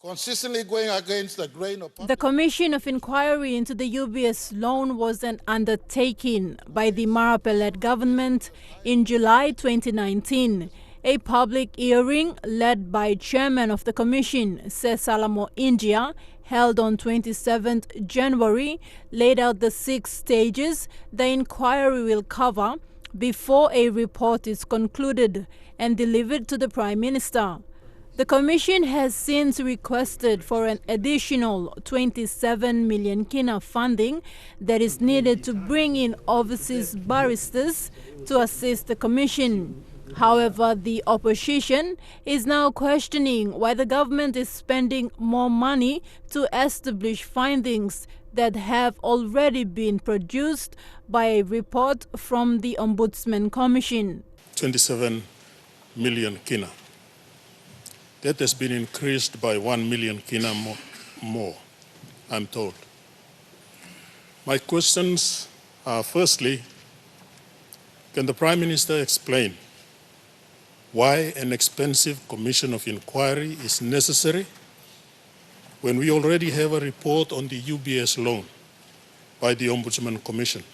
consistently going against the grain of The Commission of Inquiry into the UBS loan was an undertaking by the Marape-led government in July 2019. A public hearing led by Chairman of the Commission, Sir Salamo India, held on 27th January, laid out the 6 stages the inquiry will cover before a report is concluded and delivered to the Prime Minister. The Commission has since requested for an additional 27 million kina funding that is needed to bring in overseas barristers to assist the Commission. However, the opposition is now questioning why the government is spending more money to establish findings that have already been produced by a report from the Ombudsman Commission. 27 million kina. That has been increased by 1 million kina more, I'm told. My questions are, firstly, can the Prime Minister explain why an expensive commission of inquiry is necessary when we already have a report on the UBS loan by the Ombudsman Commission?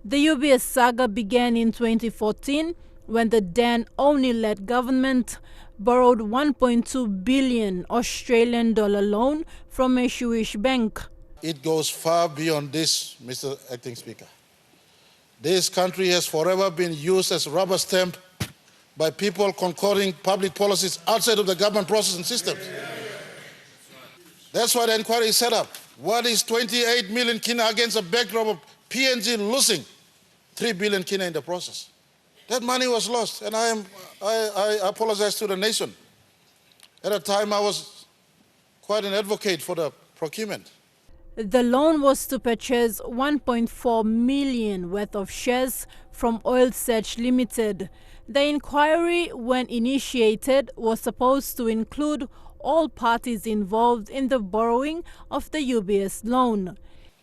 The UBS saga began in 2014 when the then Omni-led government borrowed 1.2 billion Australian dollar loan from a Jewish bank. It goes far beyond this, Mr. Acting Speaker. This country has forever been used as a rubber stamp by people concocting public policies outside of the government process and systems. That's why the inquiry is set up. What is 28 million kina against a backdrop of PNG losing 3 billion kina in the process? That money was lost, and I apologize to the nation. At the time, I was quite an advocate for the procurement. The loan was to purchase 1.4 million worth of shares from Oil Search Limited. The inquiry, when initiated, was supposed to include all parties involved in the borrowing of the UBS loan.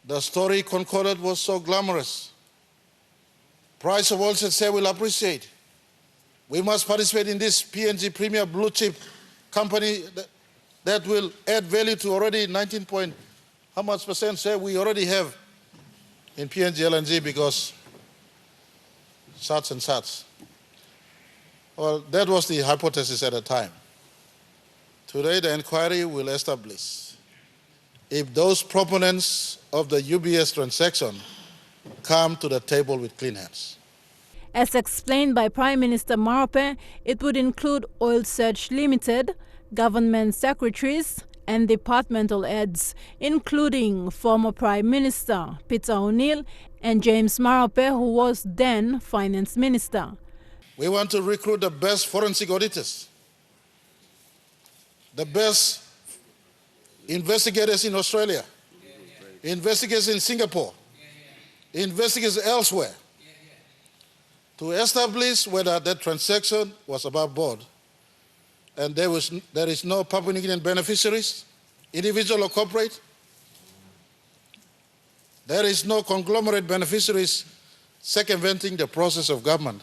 The story concocted was so glamorous. Price of oil said we'll appreciate. We must participate in this PNG premier blue chip company that will add value to already 19 point, how much percent share we already have in PNG LNG because such and such. Well, that was the hypothesis at the time. Today, the inquiry will establish if those proponents of the UBS transaction come to the table with clean hands. As explained by Prime Minister Marape, it would include Oil Search Limited, government secretaries and departmental heads, including former Prime Minister Peter O'Neill and James Marape, who was then Finance Minister. We want to recruit the best forensic auditors, the best investigators in Australia, investigators in Singapore, investigators elsewhere, to establish whether that transaction was above board and there is no Papua New Guinean beneficiaries, individual or corporate. There is no conglomerate beneficiaries circumventing the process of government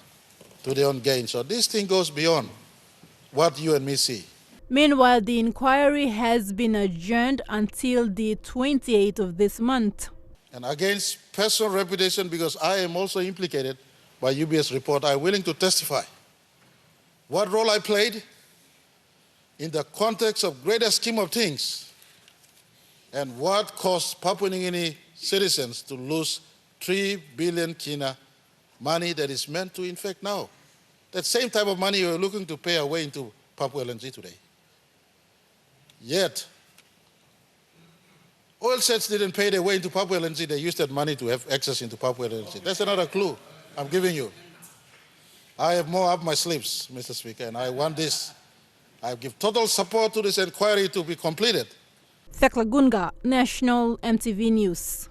to their own gain. So this thing goes beyond what you and me see. Meanwhile, the inquiry has been adjourned until the 28th of this month. And against personal reputation, because I am also implicated by UBS report, I'm willing to testify what role I played in the context of greater scheme of things and what cost Papua New Guinea citizens to lose 3 billion kina, money that is meant to, in fact, now. That same type of money you're looking to pay away into Papua LNG today. Yet, Oil Search didn't pay their way into Papua LNG. They used that money to have access into Papua LNG. That's another clue I'm giving you. I have more up my sleeves, Mr. Speaker, and I want this. I give total support to this inquiry to be completed. Thekla Gunga, National MTV News.